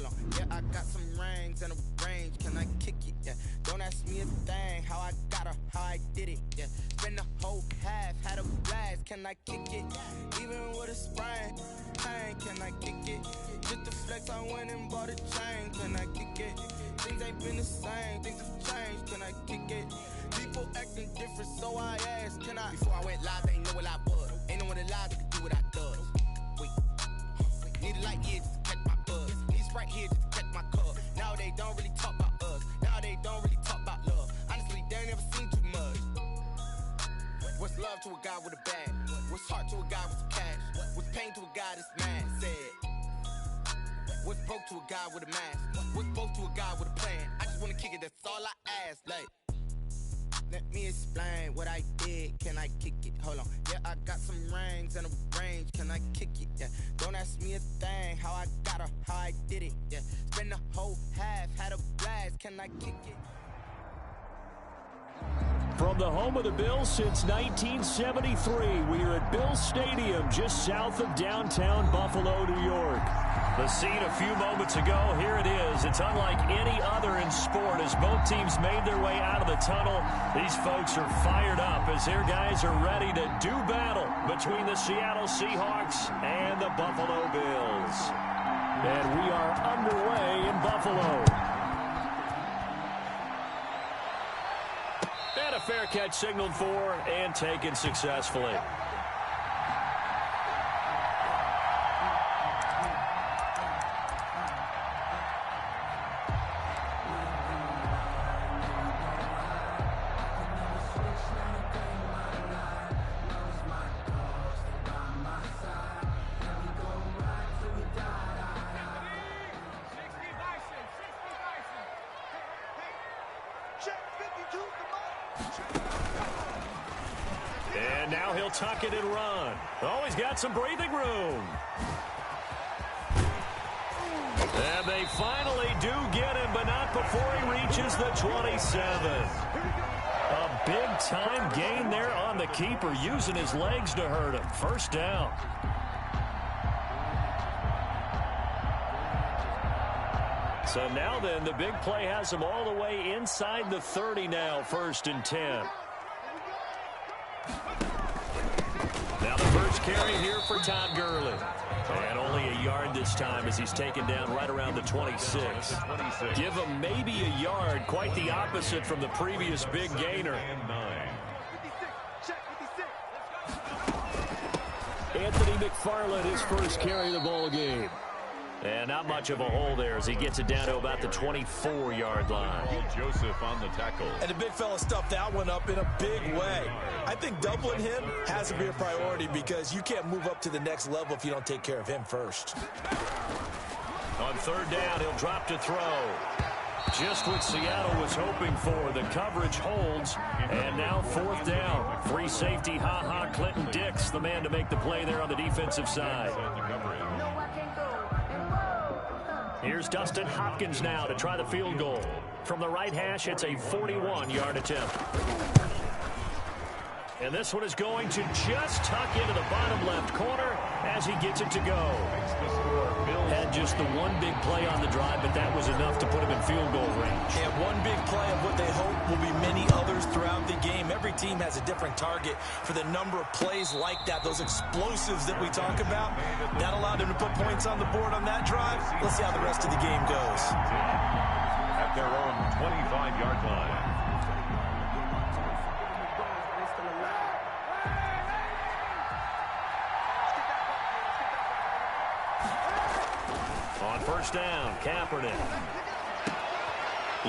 hold on. Yeah, I got some rings and a range, can I kick it? Yeah, don't ask me a thing, how I got her, how I did it. Yeah, spend the whole half, had a blast, can I kick it? Even with a sprain, pain, can I kick it? Just to flex, I went and bought a chain, can I kick it? Things ain't been the same, things have changed, can I kick it? People acting different, so I asked, can I? Before I went live, they ain't know what I was. Ain't no one alive that could do what I does. Wait, need a light here just to catch my buzz. Need Sprite here just to catch my cup. Now they don't really talk about us. Now they don't really talk about love. Honestly, they ain't never seen too much. What's love to a guy with a bag? What's heart to a guy with some cash? What's pain to a guy that's mad? Said. What's broke to a guy with a mask? What's broke to a guy with a plan? I just wanna kick it, that's all I ask. Like, let me explain what I did. Can I kick it? Hold on. Yeah, I got some rings and a range. Can I kick it? Yeah. Don't ask me a thing. How I got her, how I did it. Yeah. Spend the whole half, had a blast. Can I kick it? From the home of the Bills since 1973, we are at Bills Stadium just south of downtown Buffalo, New York. The scene a few moments ago, here it is. It's unlike any other in sport as both teams made their way out of the tunnel. These folks are fired up as their guys are ready to do battle between the Seattle Seahawks and the Buffalo Bills. And we are underway in Buffalo. And a fair catch signaled for and taken successfully. And now he'll tuck it and run. Oh, he's got some breathing room. And they finally do get him, but not before he reaches the 27. A big-time gain there on the keeper, using his legs to hurt him. First down. So now then, the big play has him all the way inside the 30 now, 1st and 10. Now the first carry here for Todd Gurley. And only a yard this time as he's taken down right around the 26. Give him maybe a yard, quite the opposite from the previous big gainer. Anthony McFarland, his first carry of the ball game. And not much of a hole there as he gets it down to about the 24-yard line. Joseph on the tackle. And the big fella stuffed that one up in a big way. I think doubling him has to be a priority because you can't move up to the next level if you don't take care of him first. On 3rd down, he'll drop to throw. Just what Seattle was hoping for. The coverage holds. And now 4th down. Free safety, Clinton Dix, the man to make the play there on the defensive side. Here's Dustin Hopkins now to try the field goal. From the right hash, it's a 41-yard attempt. And this one is going to just tuck into the bottom left corner as he gets it to go. Had just the one big play on the drive, but that was enough to put him in field goal range. And one big play of what they hope will be many others throughout the game. Every team has a different target for the number of plays like that, those explosives that we talk about. That allowed them to put points on the board on that drive. Let's see how the rest of the game goes. At their own 25-yard line. On 1st down, Kaepernick.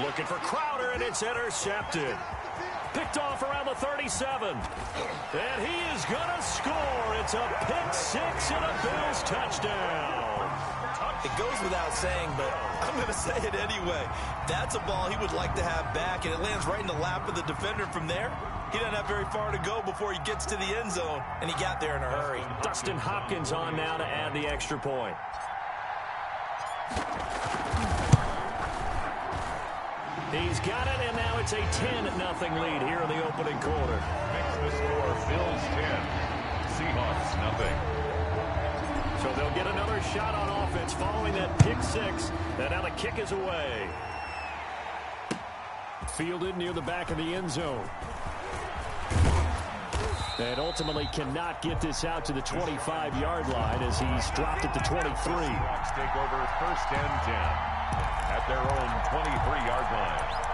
Looking for Crowder, and it's intercepted. Picked off around the 37. And he is going to score. It's a pick six and a Bills touchdown. It goes without saying, but I'm going to say it anyway. That's a ball he would like to have back, and it lands right in the lap of the defender from there. He doesn't have very far to go before he gets to the end zone, and he got there in a hurry. Dustin Hopkins on now to add the extra point. He's got it, and now it's a 10-0 lead here in the opening quarter. Makes the score Bills 10, Seahawks nothing. So they'll get another shot on offense following that pick six. And now the kick is away. Fielded near the back of the end zone. And ultimately cannot get this out to the 25-yard line as he's dropped at the 23. Seahawks take over 1st and 10 at their own 23-yard line.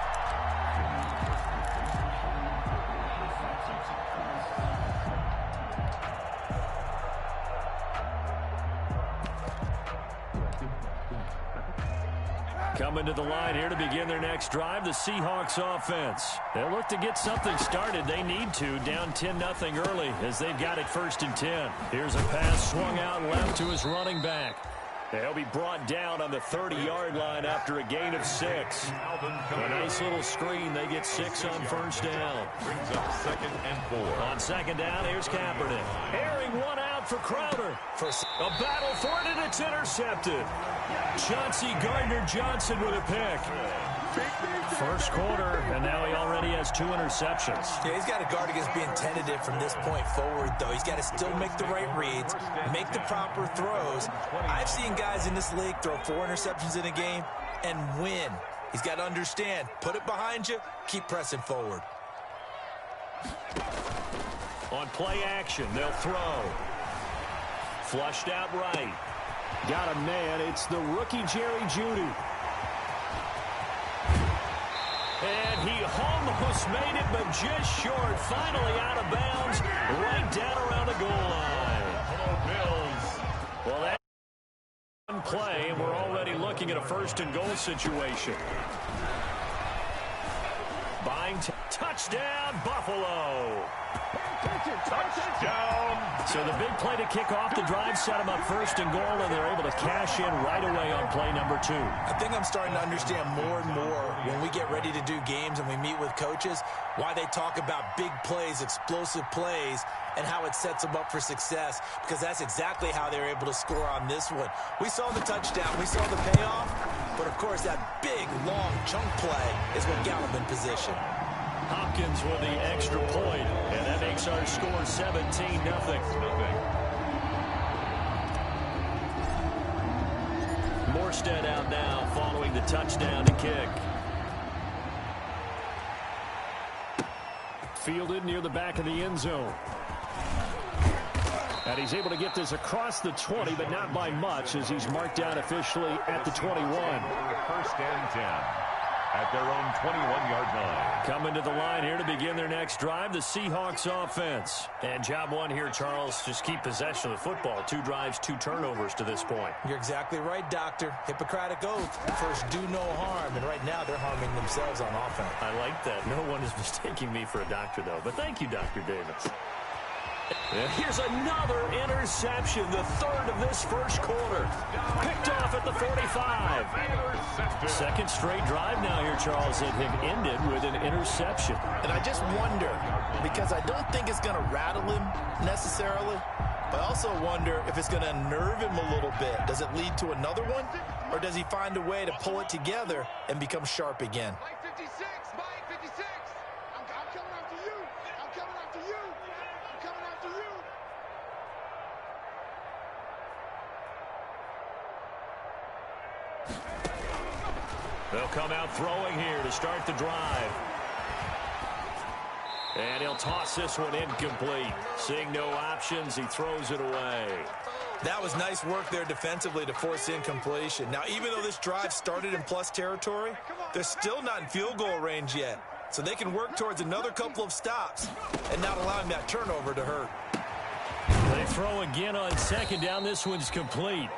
Coming to the line here to begin their next drive, the Seahawks offense. They'll look to get something started. They need to, down 10-0 early as they've got it 1st and 10. Here's a pass swung out left to his running back. They'll be brought down on the 30-yard line after a gain of 6. A nice little screen. They get 6 on 1st down. Brings up 2nd and 4. On 2nd down, here's Kaepernick. Airing one out for Crowder. A battle for it, and it's intercepted. Chauncey Gardner-Johnson with a pick. First quarter, and now he already has 2 interceptions. Yeah, he's got to guard against being tentative from this point forward, though. He's got to still make the right reads, make the proper throws. I've seen guys in this league throw 4 interceptions in a game and win. He's got to understand, put it behind you, keep pressing forward. On play action, they'll throw. Flushed out right. Got a man. It's the rookie Jerry Jeudy. And he almost made it, but just short. Finally out of bounds, right down around the goal line. Bills. Well, that's one play, and we're already looking at a 1st and goal situation. Buying touchdown, Buffalo. Touchdown. So the big play to kick off the drive set them up 1st and goal, and they're able to cash in right away on play number 2. I think I'm starting to understand more and more when we get ready to do games and we meet with coaches why they talk about big plays, explosive plays, and how it sets them up for success, because that's exactly how they were able to score on this one. We saw the touchdown. We saw the payoff. But, of course, that big, long chunk play is what got them in position. Hopkins with the extra point, and that makes our score 17-0. Morstead out now following the touchdown to kick. Fielded near the back of the end zone. And he's able to get this across the 20, but not by much, as he's marked down officially at the 21. 1st and 10 at their own 21-yard line. Coming to the line here to begin their next drive, the Seahawks offense. And job one here, Charles, just keep possession of the football. 2 drives, 2 turnovers to this point. You're exactly right, Doctor. Hippocratic oath. First, do no harm. And right now, they're harming themselves on offense. I like that. No one is mistaking me for a doctor, though. But thank you, Dr. Davis. And here's another interception, the 3rd of this first quarter. Picked off at the 45. Second straight drive now here, Charles, that have ended with an interception. And I just wonder, because I don't think it's going to rattle him necessarily, but I also wonder if it's going to unnerve him a little bit. Does it lead to another one, or does he find a way to pull it together and become sharp again? They'll come out throwing here to start the drive. And he'll toss this one incomplete. Seeing no options, he throws it away. That was nice work there defensively to force incompletion. Now, even though this drive started in plus territory, they're still not in field goal range yet. So they can work towards another couple of stops and not allowing that turnover to hurt. They throw again on 2nd down. This one's complete.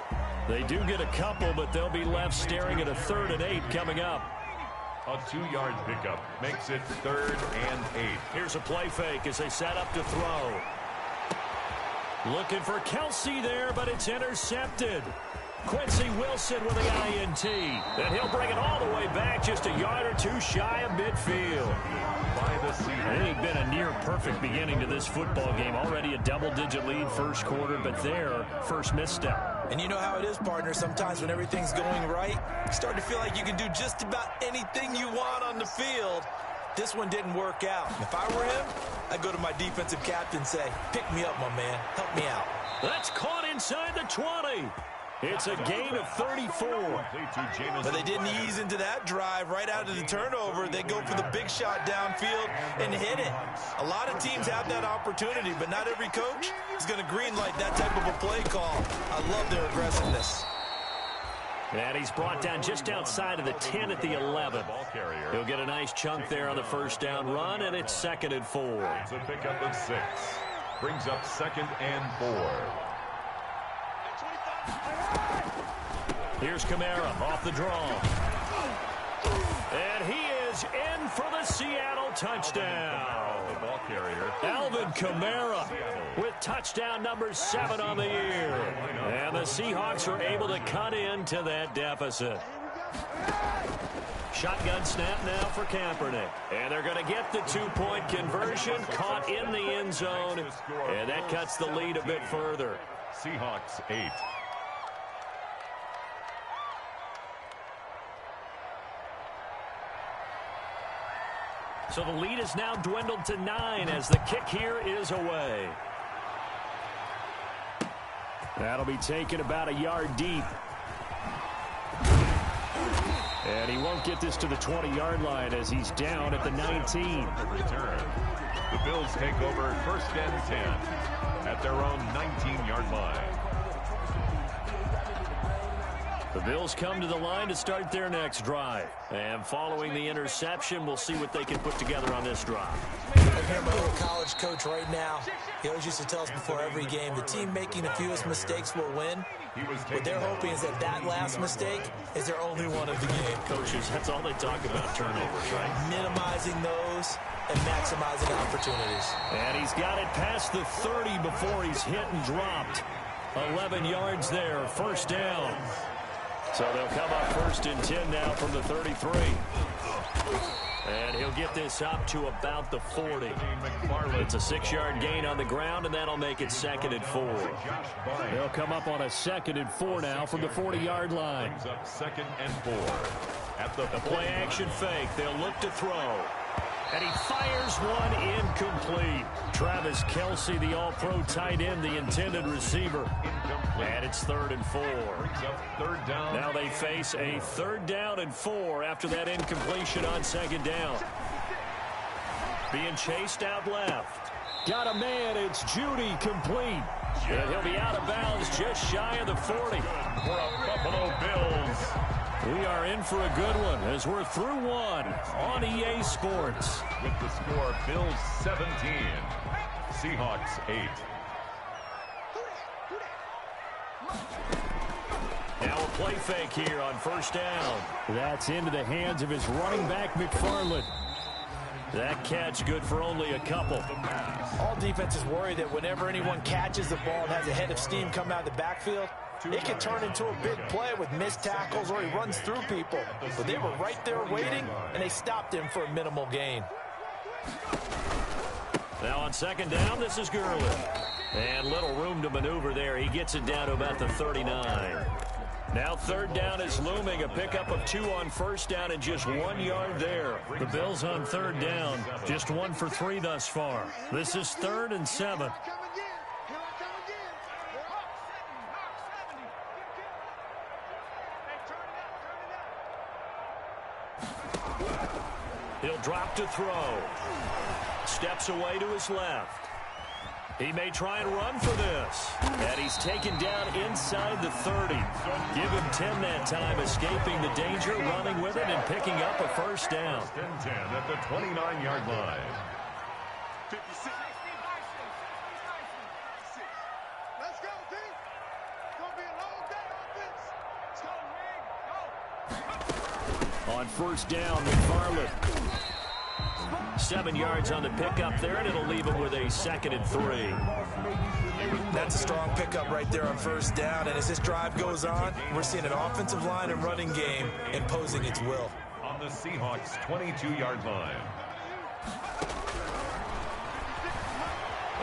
They do get a couple, but they'll be left staring at a 3rd and 8 coming up. A 2-yard pickup makes it 3rd and 8. Here's a play fake as they set up to throw. Looking for Kelsey there, but it's intercepted. Quincy Wilson with the INT. And he'll bring it all the way back, just a yard or 2 shy of midfield. By the Seahawks. It ain't been a near-perfect beginning to this football game. Already a double-digit lead first quarter, but their first misstep. And you know how it is, partner. Sometimes when everything's going right, you start to feel like you can do just about anything you want on the field. This one didn't work out. If I were him, I'd go to my defensive captain and say, pick me up, my man. Help me out. That's caught inside the 20. It's a gain of 34. But they didn't ease into that drive right out of the turnover. They go for the big shot downfield and hit it. A lot of teams have that opportunity, but not every coach is going to greenlight that type of a play call. I love their aggressiveness. And he's brought down just outside of the 10 at the 11. He'll get a nice chunk there on the first down run, and it's 2nd and 4. It's a pickup of 6. Brings up 2nd and 4. Here's Kamara off the draw. And he is in for the Seattle touchdown. The ball carrier, Alvin Kamara with touchdown number 7 on the year. And the Seahawks are able to cut into that deficit. Shotgun snap now for Kaepernick. And they're going to get the 2-point conversion, caught in the end zone. And that cuts the lead a bit further. Seahawks 8. So the lead is now dwindled to 9 as the kick here is away. That'll be taken about a yard deep. And he won't get this to the 20-yard line as he's down at the 19. Return. The Bills take over 1st and 10 at their own 19-yard line. The Bills come to the line to start their next drive. And following the interception, we'll see what they can put together on this drive. I'm here, my little college coach right now. He always used to tell us before every game, the team making the fewest mistakes will win. What they're hoping is that last mistake is their only one of the game. Coaches, that's all they talk about, turnovers, right? Minimizing those and maximizing opportunities. And he's got it past the 30 before he's hit and dropped. 11 yards there, 1st down. So they'll come up 1st and 10 now from the 33. And he'll get this up to about the 40. It's a 6-yard gain on the ground, and that'll make it 2nd and 4. They'll come up on a 2nd and 4 now from the 40-yard line. 2nd and 4. At the play-action fake. They'll look to throw. And he fires one incomplete. Travis Kelce, the all-pro tight end, the intended receiver. And it's 3rd and 4. Now they face a 3rd down and 4 after that incompletion on 2nd down. Being chased out left. Got a man, it's Judy, complete. And he'll be out of bounds just shy of the 40. For a Buffalo Bills. We are in for a good one as we're through one on EA Sports. With the score, Bills 17, Seahawks 8. Now a play fake here on 1st down. That's into the hands of his running back, McFarland. That catch good for only a couple. All defenses worry that whenever anyone catches the ball and has a head of steam come out of the backfield, it can turn into a big play with missed tackles or he runs through people. But they were right there waiting, and they stopped him for a minimal gain. Now on 2nd down, this is Gurley. And little room to maneuver there. He gets it down to about the 39. Now 3rd down is looming. A pickup of 2 on 1st down and just 1 yard there. The Bills on 3rd down, just 1 for 3 thus far. This is 3rd and 7. He'll drop to throw. Steps away to his left. He may try and run for this. And he's taken down inside the 30. Give him 10 that time, escaping the danger, running with it, and picking up a 1st down. 10 at the 29-yard line. Let's go, D. It's going to be a long day on this. On 1st down, McFarland. 7 yards on the pickup there, and it'll leave him with a 2nd and 3. That's a strong pickup right there on 1st down, and as this drive goes on, we're seeing an offensive line and running game imposing its will. On the Seahawks' 22-yard line.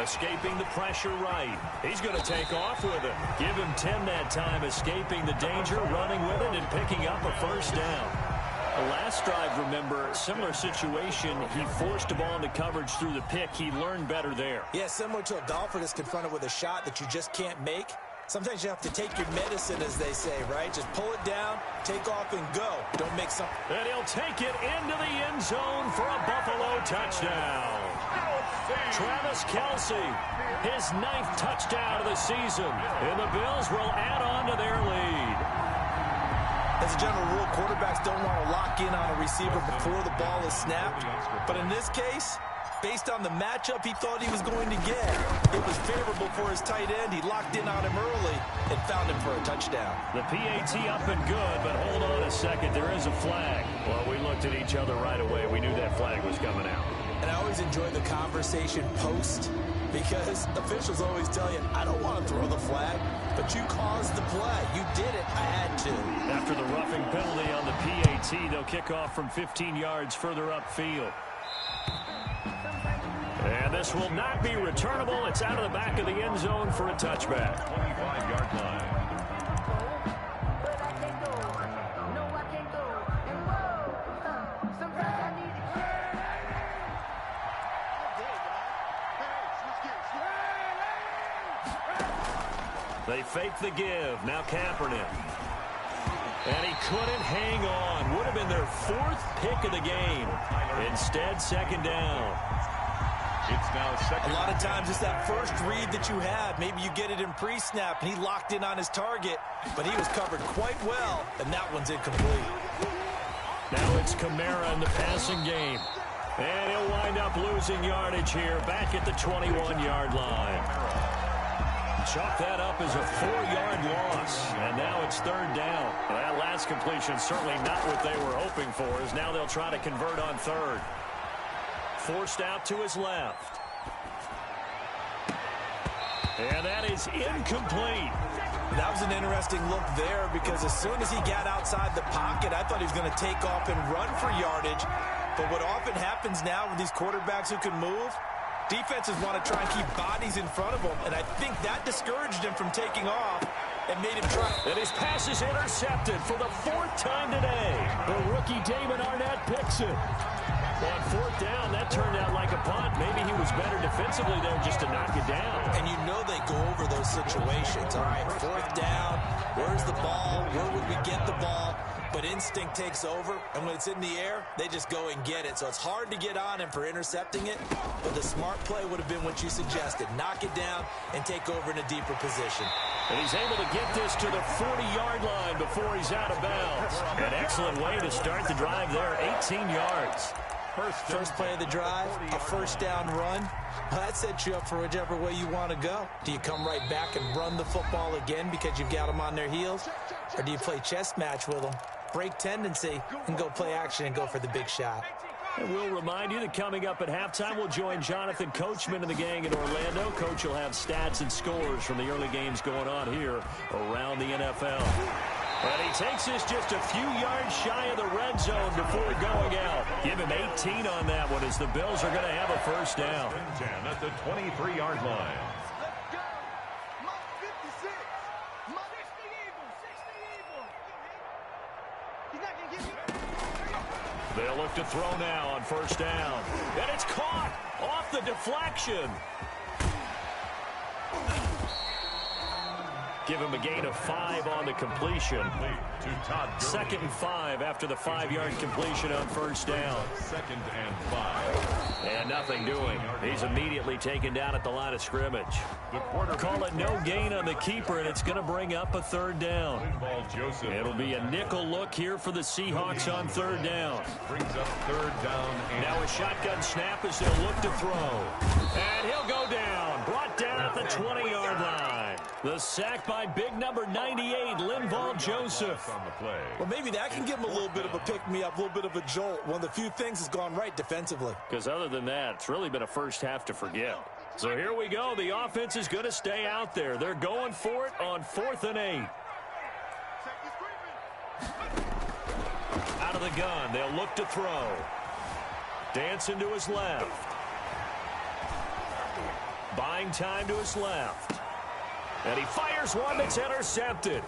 Escaping the pressure right. He's going to take off with it. Give him 10 that time, escaping the danger, running with it, and picking up a 1st down. Last drive, remember, similar situation. He forced a ball into coverage through the pick. He learned better there. Yeah, similar to a golfer that's confronted with a shot that you just can't make. Sometimes you have to take your medicine, as they say, right? Just pull it down, take off, and go. Don't make some... And he'll take it into the end zone for a Buffalo touchdown. Travis Kelce, his 9th touchdown of the season. And the Bills will add on to their lead. As a general rule, quarterbacks don't want to lock in on a receiver before the ball is snapped. But in this case, based on the matchup he thought he was going to get, it was favorable for his tight end. He locked in on him early and found him for a touchdown. The PAT up and good, but hold on a second. There is a flag. Well, we looked at each other right away. We knew that flag was coming out. And I always enjoy the conversation post, because officials always tell you, I don't want to throw the flag, but you caused the play. You did it. I had to. After the roughing penalty on the PAT, they'll kick off from 15 yards further upfield. And this will not be returnable. It's out of the back of the end zone for a touchback. 25-yard line. They fake the give. Now Kaepernick. And he couldn't hang on. Would have been their 4th pick of the game. Instead, second down. It's now second. A lot of times it's that first read that you have. Maybe you get it in pre-snap, and he locked in on his target, but he was covered quite well, and that one's incomplete. Now it's Kamara in the passing game. And he'll wind up losing yardage here back at the 21-yard line. Chalk that up as a 4-yard loss, and now it's third down. That last completion certainly not what they were hoping for, as now they'll try to convert on third. Forced out to his left. And that is incomplete. That was an interesting look there, because as soon as he got outside the pocket, I thought he was going to take off and run for yardage. But what often happens now with these quarterbacks who can move, defenses want to try and keep bodies in front of them, and I think that discouraged him from taking off and made him try. And his pass is intercepted for the 4th time today. The rookie Damon Arnett picks it. On 4th down, that turned out like a punt. Maybe he was better defensively there just to knock it down. And you know they go over those situations. All right, 4th down, where's the ball? Where would we get the ball? But instinct takes over, and when it's in the air, they just go and get it. So it's hard to get on him for intercepting it, but the smart play would have been what you suggested. Knock it down and take over in a deeper position. And he's able to get this to the 40-yard line before he's out of bounds. An excellent way to start the drive there, 18 yards. First play of the drive, a first down run. Well, that sets you up for whichever way you want to go. Do you come right back and run the football again because you've got them on their heels? Or do you play chess match with them, break tendency, and go play action and go for the big shot? And we'll remind you that coming up at halftime, we'll join Jonathan Coachman and the gang in Orlando. Coach will have stats and scores from the early games going on here around the NFL. And he takes this just a few yards shy of the red zone before going out. Give him 18 on that one, as the Bills are going to have a first down. 10 at the 23-yard line. They'll look to throw now on first down. And it's caught off the deflection. Give him a gain of 5 on the completion. Second and 5 after the 5-yard completion on first down. Second and 5. And nothing doing. He's immediately taken down at the line of scrimmage. Call it no gain on the keeper, and it's going to bring up a third down. It'll be a nickel look here for the Seahawks on third down. Brings up third down. Now a shotgun snap as they'll look to throw. And he'll go down. Brought down at the 20-yard line. The sack by big number 98, Linval Joseph. On the play. Well, maybe that can give him a little bit of a pick-me-up, a little bit of a jolt. One of the few things has gone right defensively. Because other than that, it's really been a first half to forget. So here we go. The offense is going to stay out there. They're going for it on 4th and 8. Out of the gun. They'll look to throw. Dancing to his left. Buying time to his left. And he fires one that's intercepted.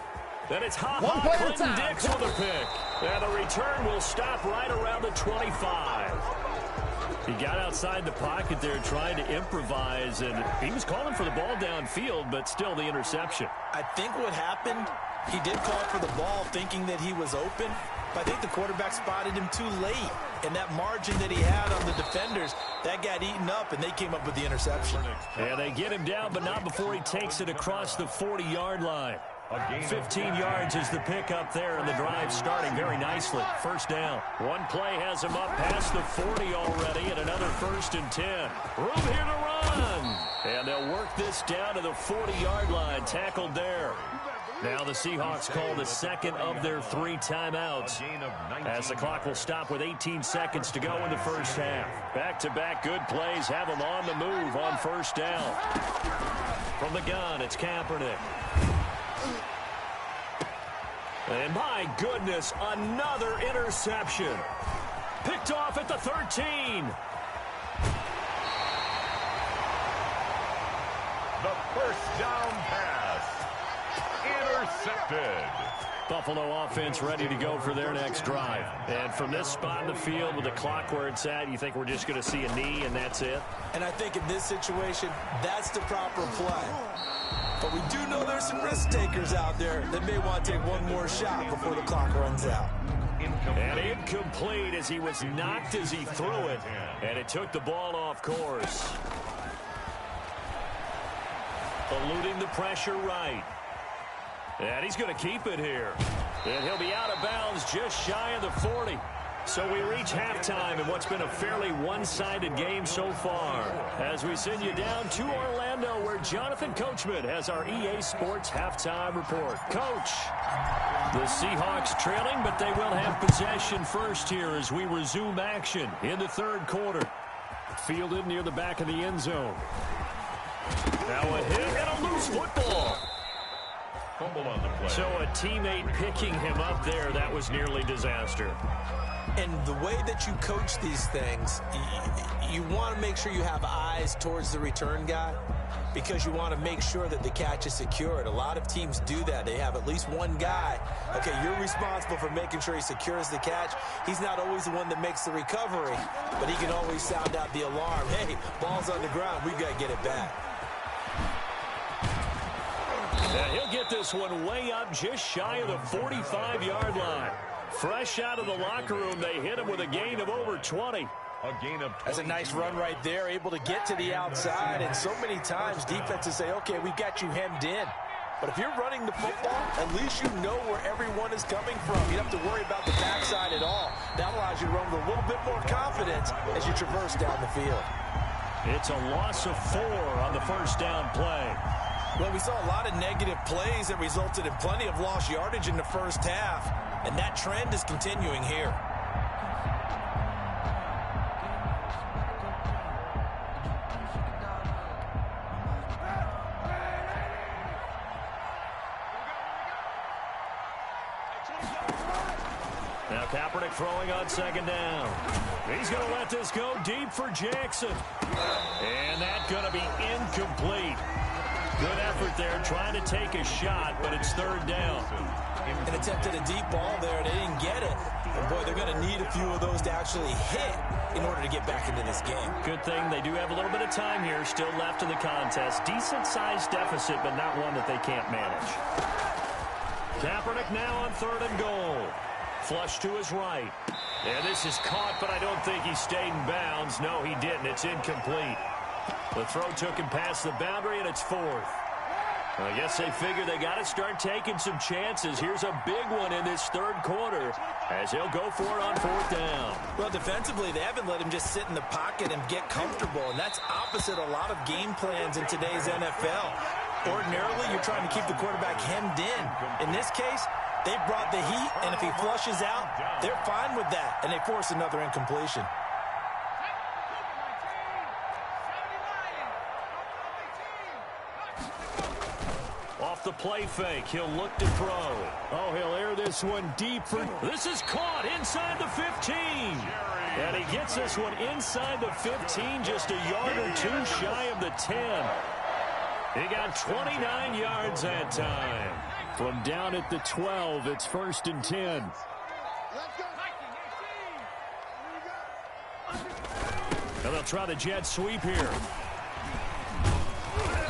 Then it's Ha-Ha Clinton Dix with a pick. And the return will stop right around the 25. He got outside the pocket there trying to improvise, and he was calling for the ball downfield, but still the interception. I think what happened, he did call for the ball thinking that he was open, but I think the quarterback spotted him too late. And that margin that he had on the defenders, that got eaten up, and they came up with the interception. And they get him down, but not before he takes it across the 40-yard line. 15 yards is the pickup there, and the drive starting very nicely. First down. One play has him up past the 40 already, and another 1st and 10. Room here to run. And they'll work this down to the 40-yard line. Tackled there. Now the Seahawks call the second of their 3 timeouts, as the clock will stop with 18 seconds to go in the first half. Back-to-back good plays have them on the move on first down. From the gun, it's Kaepernick. And my goodness, another interception. Picked off at the 13. The first down pass. Intercepted. Buffalo offense ready to go for their next drive. And from this spot in the field with the clock where it's at, you think we're just going to see a knee and that's it? And I think in this situation, that's the proper play. But we do know there's some risk takers out there that may want to take one more shot before the clock runs out. And incomplete as he was knocked as he threw it. And it took the ball off course. Eluding the pressure right. And he's going to keep it here. And he'll be out of bounds just shy of the 40. So we reach halftime in what's been a fairly one-sided game so far, as we send you down to Orlando, where Jonathan Coachman has our EA Sports halftime report. Coach, the Seahawks trailing, but they will have possession first here as we resume action in the third quarter. Fielded near the back of the end zone. Now a hit and a loose football. Fumble on the play. So a teammate picking him up there, that was nearly disaster. And the way that you coach these things, you want to make sure you have eyes towards the return guy, because you want to make sure that the catch is secured. A lot of teams do that. They have at least one guy. Okay, you're responsible for making sure he secures the catch. He's not always the one that makes the recovery, but he can always sound out the alarm. Hey, ball's on the ground. We've got to get it back. And he'll get this one way up just shy of the 45-yard line. Fresh out of the locker room, they hit him with a gain of over 20. A gain of 20. That's a nice run right there, able to get to the outside. And so many times defenses say, okay, we've got you hemmed in. But if you're running the football, at least you know where everyone is coming from. You don't have to worry about the backside at all. That allows you to run with a little bit more confidence as you traverse down the field. It's a loss of 4 on the first down play. Well, we saw a lot of negative plays that resulted in plenty of lost yardage in the first half, and that trend is continuing here. Now Kaepernick throwing on second down. He's going to let this go deep for Jackson. And that's going to be incomplete. Good effort there, trying to take a shot, but it's third down. An attempt at a deep ball there. They didn't get it. But boy, they're going to need a few of those to actually hit in order to get back into this game. Good thing they do have a little bit of time here still left in the contest. Decent-sized deficit, but not one that they can't manage. Kaepernick now on 3rd and goal. Flush to his right. And this is caught, but I don't think he stayed in bounds. No, he didn't. It's incomplete. The throw took him past the boundary, and it's 4th. I guess they figure they got to start taking some chances. Here's a big one in this third quarter as he'll go for it on 4th down. Well, defensively, they haven't let him just sit in the pocket and get comfortable, and that's opposite a lot of game plans in today's NFL. Ordinarily, you're trying to keep the quarterback hemmed in. In this case, they brought the heat, and if he flushes out, they're fine with that, and they force another incompletion. Off the play fake, he'll look to throw. Oh, he'll air this one deep for... This is caught inside the 15. And he gets this one inside the 15, just a yard or two shy of the 10. He got 29 yards that time. From down at the 12, it's 1st and 10. Let's go. And they'll try the jet sweep here.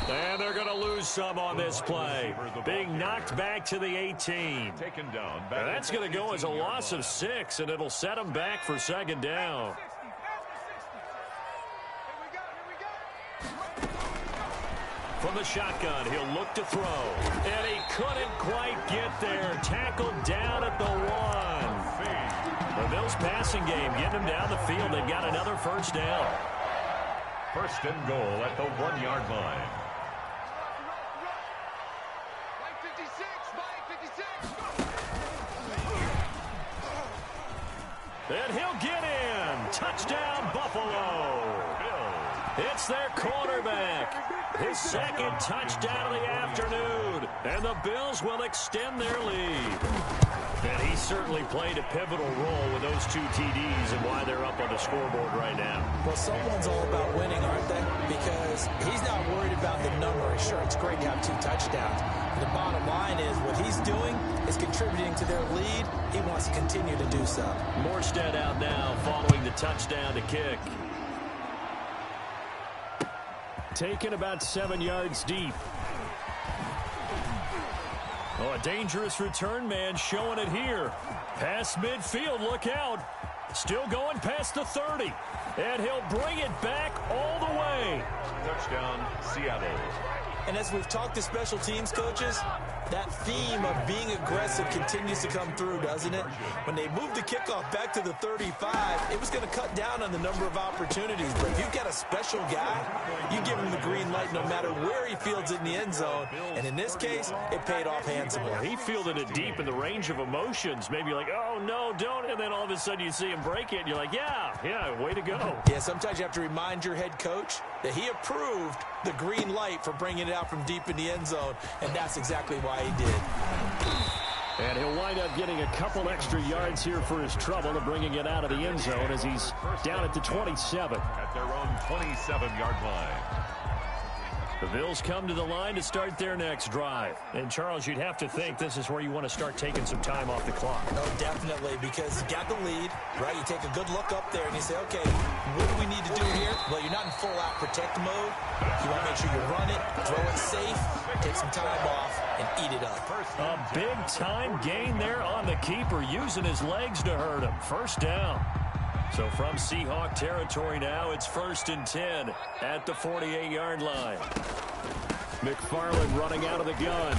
And they're going to lose some on this play. Being knocked back to the 18. Taken down. And that's going to go as a loss of 6, and it'll set them back for second down. From the shotgun, he'll look to throw. And he couldn't quite get there. Tackled down at the 1. The Bills passing game getting them down the field. They've got another first down. First and goal at the 1-yard line. And he'll get in. Touchdown, Buffalo. It's their quarterback. His second touchdown of the afternoon. And the Bills will extend their lead. And he certainly played a pivotal role with those 2 TDs and why they're up on the scoreboard right now. Well, someone's all about winning, aren't they? Because he's not worried about the number. Sure, it's great to have 2 touchdowns. But the bottom line is what he's doing is contributing to their lead. He wants to continue to do so. Morstead out now following the touchdown to kick. Taken about 7 yards deep. Oh, a dangerous return man showing it here. Past midfield, look out. Still going past the 30. And he'll bring it back all the way. Touchdown, Seattle. And as we've talked to special teams coaches, that theme of being aggressive continues to come through, doesn't it? When they moved the kickoff back to the 35, it was going to cut down on the number of opportunities. But if you've got a special guy, you give him the green light no matter where he fields it in the end zone. And in this case, it paid off handsomely. He fielded it deep in the range of emotions. Maybe like, oh, no, don't. And then all of a sudden you see him break it. And you're like, yeah, way to go. Yeah, sometimes you have to remind your head coach that he approved the green light for bringing it out from deep in the end zone. And that's exactly why he did. And he'll wind up getting a couple extra yards here for his trouble and bringing it out of the end zone as he's down at the 27. At their own 27-yard line. The Bills come to the line to start their next drive. And, Charles, you'd have to think this is where you want to start taking some time off the clock. Oh, definitely, because you got the lead, right? You take a good look up there and you say, okay, what do we need to do here? Well, you're not in full-out protect mode. You want to make sure you run it, throw it safe, take some time off, and eat it up. A big-time gain there on the keeper, using his legs to hurt him. First down. So from Seahawk territory now, it's 1st and 10 at the 48-yard line. McFarland running out of the gun.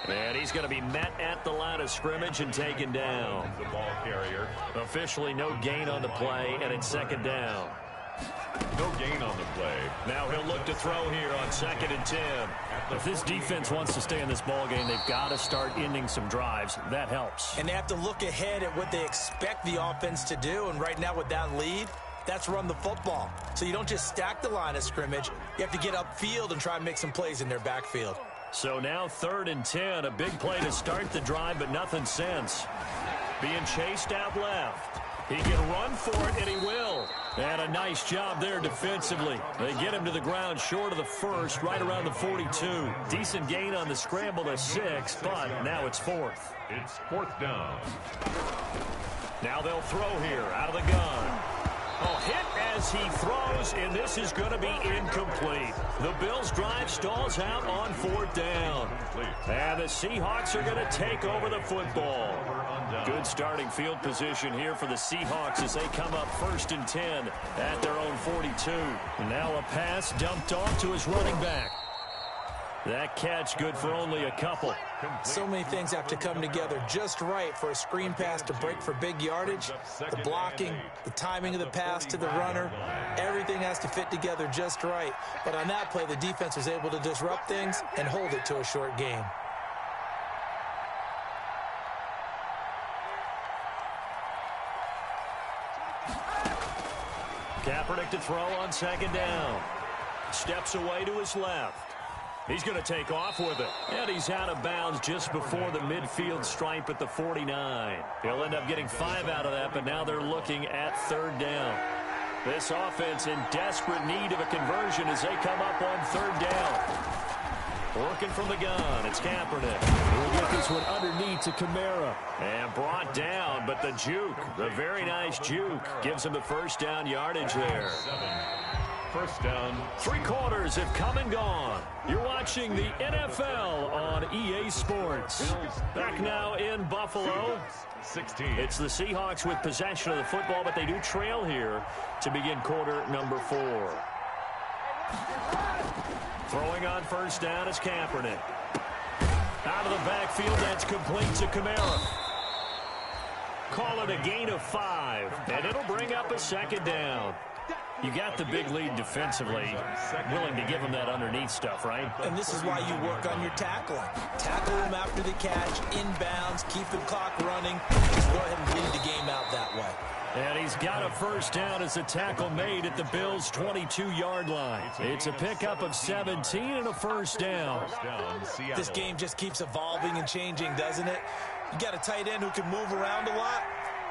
And he's going to be met at the line of scrimmage and taken down. The ball carrier. Officially no gain on the play, and it's 2nd down. No gain on the play. Now he'll look to throw here on 2nd and 10. If this defense wants to stay in this ball game, they've got to start ending some drives. That helps. And they have to look ahead at what they expect the offense to do. And right now with that lead, that's run the football. So you don't just stack the line of scrimmage. You have to get upfield and try and make some plays in their backfield. So now 3rd and 10. A big play to start the drive, but nothing since. Being chased out left. He can run for it, and he will. And a nice job there defensively. They get him to the ground short of the 1st, right around the 42. Decent gain on the scramble to 6, but now it's 4th. It's 4th down. Now they'll throw here out of the gun. Oh, hit as he throws, and this is going to be incomplete. The Bills' drive stalls out on 4th down. And the Seahawks are going to take over the football. Good starting field position here for the Seahawks as they come up 1st and 10 at their own 42. Now a pass dumped off to his running back. That catch good for only a couple. So many things have to come together just right for a screen pass to break for big yardage. The blocking, the timing of the pass to the runner, everything has to fit together just right. But on that play, the defense was able to disrupt things and hold it to a short game. Kaepernick to throw on 2nd down. Steps away to his left. He's going to take off with it. And he's out of bounds just before the midfield stripe at the 49. He'll end up getting 5 out of that, but now they're looking at 3rd down. This offense in desperate need of a conversion as they come up on 3rd down. Working from the gun, it's Kaepernick. We'll get this one underneath to Kamara. And brought down but the juke, the very nice juke, gives him the first down yardage there. First down. 3 quarters have come and gone. You're watching the NFL on EA Sports. Back now in Buffalo. 16. It's the Seahawks with possession of the football, but they do trail here to begin quarter number 4. Throwing on first down is Kaepernick. Out of the backfield, that's complete to Kamara. Call it a gain of 5, and it'll bring up a second down. You got the big lead defensively, willing to give them that underneath stuff, right? And this is why you work on your tackling. Tackle them after the catch, inbounds, keep the clock running. Just go ahead and lead the game out that way. And he's got a first down as the tackle made at the Bills' 22-yard line. It's a pickup of 17 and a first down. This game just keeps evolving and changing, doesn't it? You got a tight end who can move around a lot.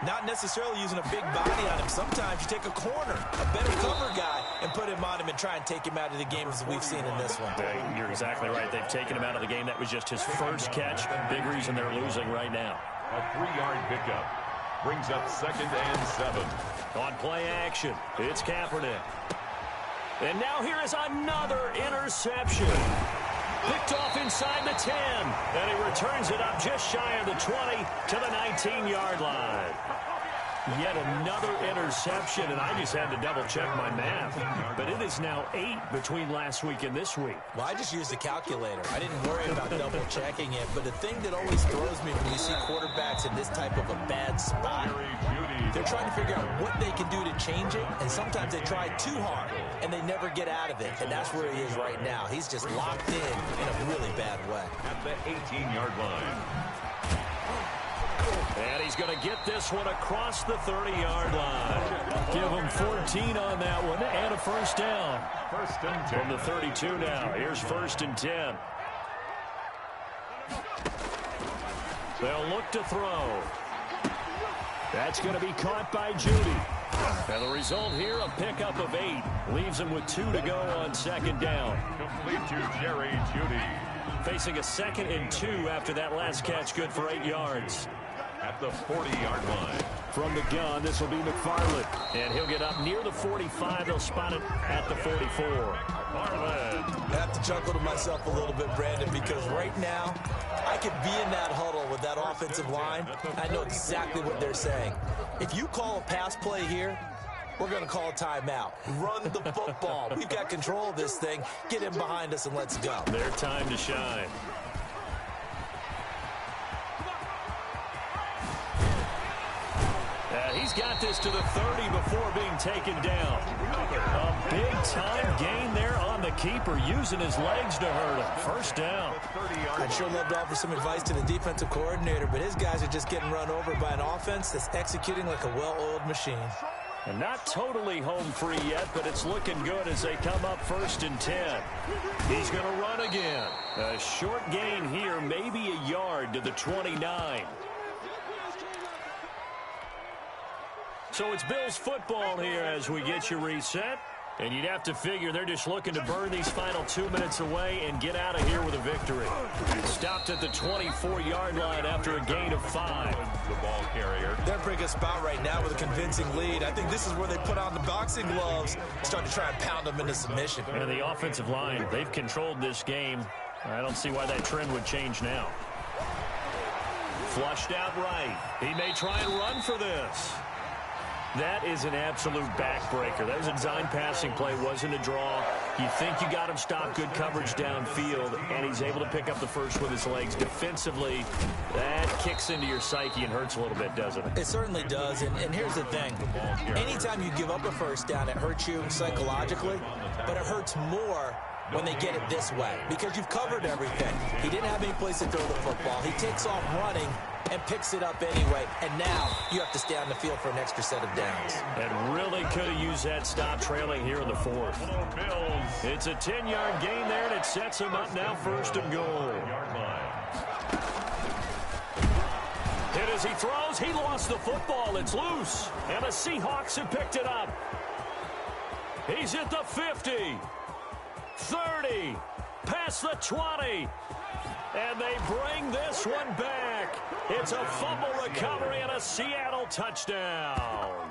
Not necessarily using a big body on him. Sometimes you take a corner, a better cover guy, and put him on him and try and take him out of the game as we've seen in this one. You're exactly right. They've taken him out of the game. That was just his first catch. Big reason they're losing right now. A 3-yard pickup brings up 2nd and 7. On play action, it's Kaepernick. And now here is another interception. Picked off inside the 10, and he returns it up just shy of the 20 to the 19-yard line. Yet another interception, and I just had to double-check my math. But it is now 8 between last week and this week. Well, I just used the calculator. I didn't worry about double-checking it. But the thing that always throws me when you see quarterbacks in this type of a bad spot, they're trying to figure out what they can do to change it, and sometimes they try too hard, and they never get out of it. And that's where he is right now. He's just locked in a really bad way. At the 18-yard line. And he's going to get this one across the 30-yard line. Give him 14 on that one and a first down. First and 10. From the 32 now. Here's 1st and 10. They'll look to throw. That's going to be caught by Judy. And the result here, a pickup of 8. Leaves him with 2 to go on 2nd down. Complete to Jerry Judy. Facing a 2nd and 2 after that last catch, good for 8 yards. At the 40-yard line. From the gun, this will be McFarland. And he'll get up near the 45. They'll spot it at the 44. McFarland. I have to chuckle to myself a little bit, Brandon, because right now I could be in that huddle with that offensive line. I know exactly what they're saying. If you call a pass play here, we're going to call a timeout. Run the football. We've got control of this thing. Get him behind us and let's go. Their time to shine. He's got this to the 30 before being taken down. A big-time gain there on the keeper, using his legs to hurt him. First down. I'd sure love to offer some advice to the defensive coordinator, but his guys are just getting run over by an offense that's executing like a well-oiled machine. And not totally home free yet, but it's looking good as they come up 1st and 10. He's going to run again. A short gain here, maybe a yard to the 29. So it's Bills football here as we get you reset. And you'd have to figure they're just looking to burn these final 2 minutes away and get out of here with a victory. Stopped at the 24-yard line after a gain of 5. The ball carrier. They're in a pretty good spot right now with a convincing lead. I think this is where they put on the boxing gloves, start to try and pound them into submission. And the offensive line, they've controlled this game. I don't see why that trend would change now. Flushed out right. He may try and run for this. That is an absolute backbreaker. That was a design passing play, wasn't a draw. You think you got him stopped, good coverage downfield, and he's able to pick up the first with his legs. Defensively, that kicks into your psyche and hurts a little bit, doesn't it? It certainly does, and here's the thing. Anytime you give up a first down, it hurts you psychologically, but it hurts more when they get it this way because you've covered everything. He didn't have any place to throw the football. He takes off running and picks it up anyway, and now you have to stay on the field for an extra set of downs. And really could have used that stop trailing here in the 4th. It's a 10-yard gain there, and it sets him up now 1st and goal. Hit as he throws. He lost the football. It's loose, and the Seahawks have picked it up. He's at the 50. 30, past the 20, And they bring this one back. It's a fumble recovery and a Seattle touchdown.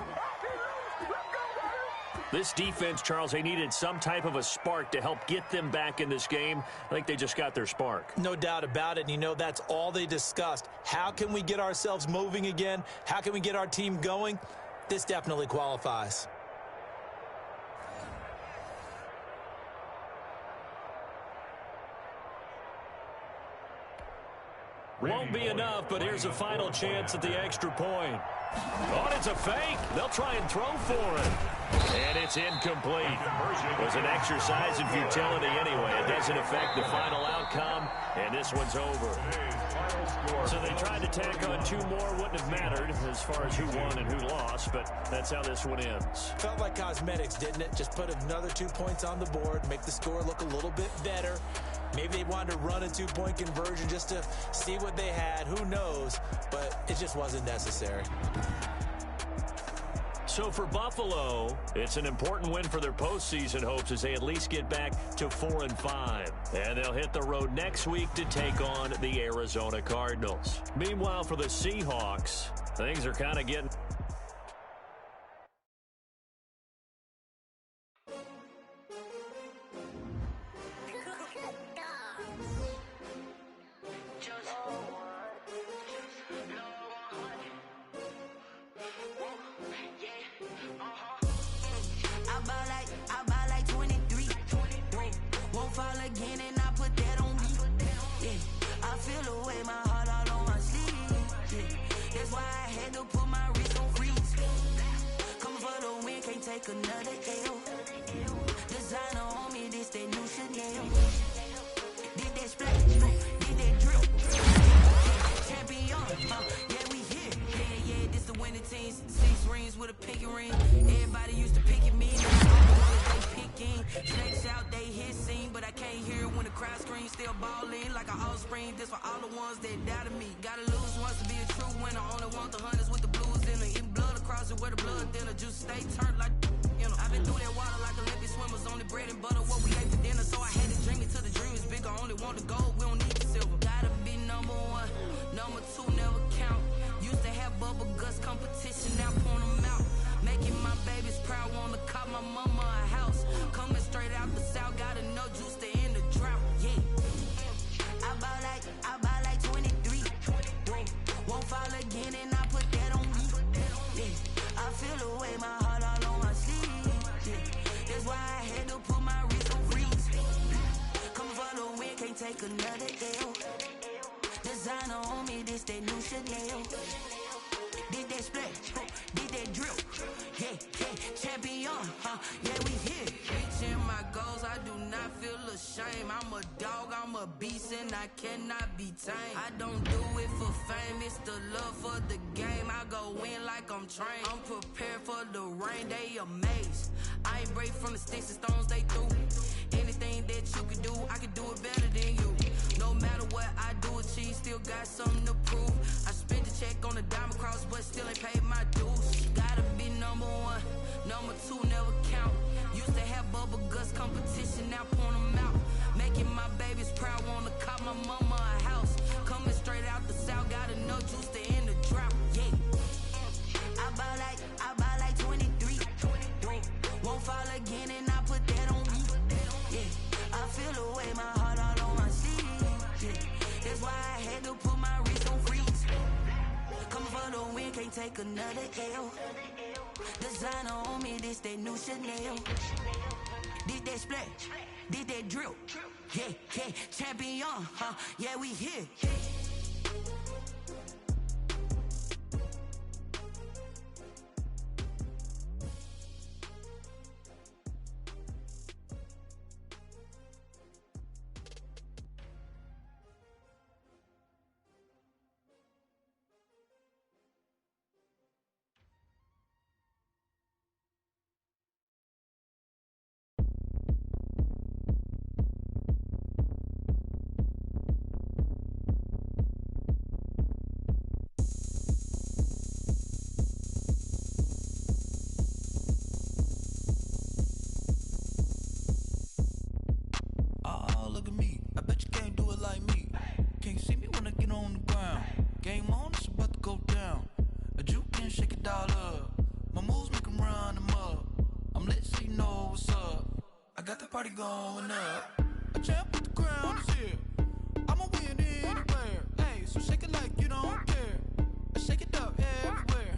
This defense, Charles, they needed some type of a spark to help get them back in this game. I think they just got their spark. No doubt about it. And you know, that's all they discussed. How can we get ourselves moving again? How can we get our team going? This definitely qualifies. Won't be enough, but here's a final chance at the extra point. Oh, and it's a fake. They'll try and throw for it. And it's incomplete. It was an exercise in futility anyway. It doesn't affect the final outcome, and this one's over. So they tried to tack on two more. Wouldn't have mattered as far as who won and who lost, but that's how this one ends. Felt like cosmetics, didn't it? Just put another 2 points on the board, make the score look a little bit better. Maybe they wanted to run a two-point conversion just to see what they had. Who knows? But it just wasn't necessary. So for Buffalo, it's an important win for their postseason hopes as they at least get back to 4-5. And they'll hit the road next week to take on the Arizona Cardinals. Meanwhile, for the Seahawks, things are kind of getting... I buy like 23. Won't fall again and I put that on me. Yeah, I feel the way, my heart all on my sleeve. Yeah, that's why I had to put my wrist on freeze. Coming for the win, can't take another L. Designer on me, this that new Chanel. Did that splash, did that drill. Champion, yeah, we here. Yeah, this the winning team. 6 rings with a pinky ring. Everybody used to pick at me. Snakes out, they hit scene, but I can't hear when the crowd screams. Still ballin' like an offspring. This for all the ones that doubted me. Gotta lose once to be a true winner. Only want the hunters with the blues in it. Eating blood across it where the blood thinner. Juice stay turned like, you know. I've been through that water like Olympic swimmers. Only bread and butter, what we ate for dinner. So I had to dream it till the dream is bigger. Only want the gold, we don't need the silver. Gotta be number 1, number 2 never count. Used to have bubble guts competition, now point them out. Making my babies proud, wanna cop my mama a house. Coming straight out the south, gotta know juice to end the drought. Yeah, I buy like 23. Won't fall again and I put that on me. Yeah, I feel the way, my heart all on my sleeve. Yeah, that's why I had to put my wrist on freeze. Coming for the win, can't take another L. Designer on me, this that new Chanel. Did that splash, did that drill. Yeah, champion, yeah, we here. Reaching my goals, I do not feel ashamed. I'm a dog, I'm a beast, and I cannot be tamed. I don't do it for fame, it's the love for the game. I go in like I'm trained. I'm prepared for the rain, they amazed. I ain't break from the sticks and stones they threw. Anything that you can do, I can do it better than you. No matter what I do, achieve, still got something to prove. I spent the check on the diamond cross, but still ain't paid my dues. Gotta be number 1, number 2 never count. Used to have bubble guts competition, now point them out. Making my babies proud, wanna cop my mama a house. Coming straight out the south, gotta know juice to end the drought. Yeah, I buy like 23. Won't fall again and I put that on me. Yeah, I feel the way, my heart all on my sleeve. Yeah, that's why I had to put my wrist on freeze. Coming for the win, can't take another L. Designer on me, this that new Chanel. Did that splash, did that drill. Yeah, champion, yeah, we here. can't see me when I get on the ground. Game on, it's about to go down. A juke and shake it all up. My moves make 'em run them up. I'm lit so you know what's up. I got the party going up. A champ with the crown is here. I'ma win anywhere. Hey, so shake it like you don't care. I shake it up everywhere.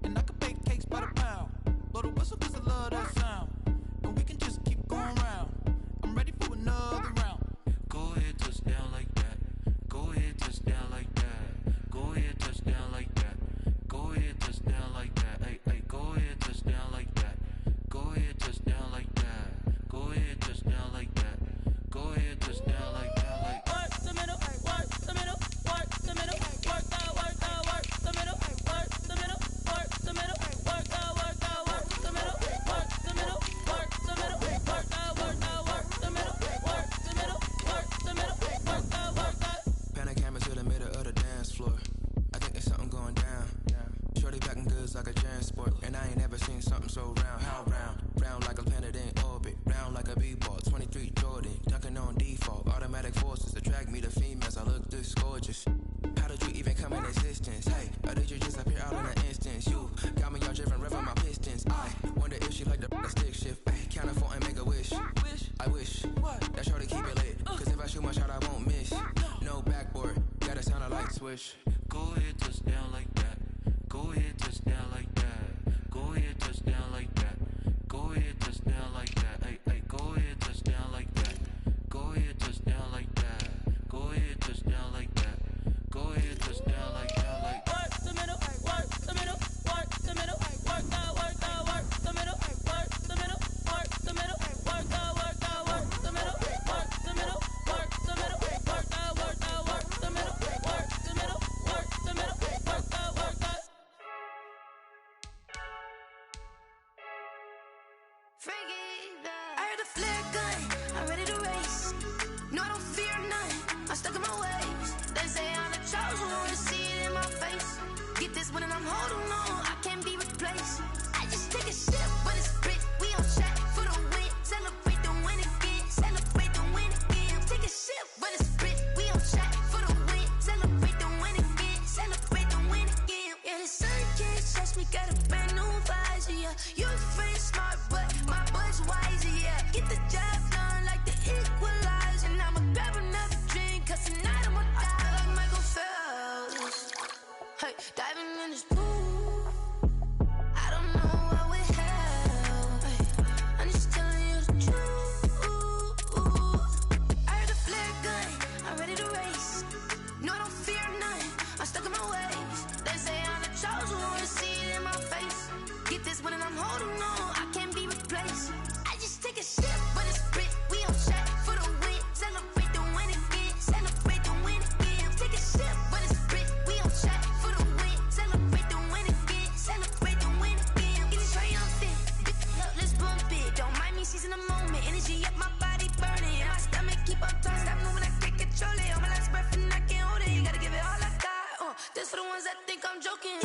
And I can bake cakes by the pound. Blow the whistle 'cause I love that sound. And we can just keep going round. I'm ready for another round. Go ahead, touch down like that. Go ahead, touch down like that. Go ahead, touch down like that. Go ahead, touch down like that. Hey, hey, go ahead, touch down like that. Go ahead, touch down like that. Go ahead, touch down like that. Go ahead, touch down like that. Like work the middle, work the middle, work the middle, work the middle, work the middle, work the middle, work the middle, work the middle, work the middle, work the middle, work the middle, work the middle, work the. Pan a camera to the middle of the dance floor. I think there's something going down. Shorty packing goods like a transport, and I ain't never seen something so round. How round? Round like a planet in orbit, round like a b-ball. 23 Jordan, dunking on default. Automatic forces attract me to females. I look this gorgeous. How did you even come in existence? Hey, or did you just appear out in an instance? You got me all driven, revving my pistons. I wonder if she like the stick shift. Hey, count a 4 and make a wish. I wish that shorty keep it lit. 'Cause if I shoot my shot, I won't miss. No backboard, gotta sound a light switch. Go ahead, touch down like that. Go ahead, touch down like that. Go ahead, touch down like that. Go ahead, touch down like that. Hey, hey, go ahead, touch down like that. Go ahead, touch down like that. Go ahead, touch down like that. Go ahead, touch down like that. Like work the middle, work the middle, work the middle, work the middle, work the middle, work the middle, work the middle, work the middle, work the middle, work the middle, work the middle, work the middle, work the middle, work the middle, work the. I heard a flare gun, I'm ready to race. No, I don't fear none, I'm stuck in my ways. They say I'm the chosen one, see it in my face. Get this one and I'm holding on, I can't be replaced. I just take a sip, but it's Brit, we on track for the win. Celebrate the win again, celebrate the win again. Take a sip, but it's Brit, we on track for the win. Celebrate the win again, celebrate the win again. Yeah, the sun can't touch me, got a brand new visor, yeah. Your friend smart, but my boy's wiser, yeah. Get the job done like the equalizer. And I'ma grab another drink, 'cause tonight I'ma die like Michael Phelps. Hey, diving in this pool, I don't know what would help. Hey, I'm just telling you the truth. I heard a flare gun, I'm ready to race. No, I don't fear none, I'm stuck in my ways. They say I'm the chosen one, see it in my face. Get this one and I'm holding on, I can't be replaced. I just take a sip, but it's Brit, we on track for the win. Celebrate the win again, celebrate the win again. Take a sip, but it's Brit, we on track for the win. Celebrate the win again, celebrate the win again. Get it triumphant, up, let's bump it. Don't mind me seizing the moment, energy up, my body burning. And my stomach keep on turning, stop moving, I can't control it. On my last breath and I can't hold it, you gotta give it all I got. This for the ones that think I'm joking.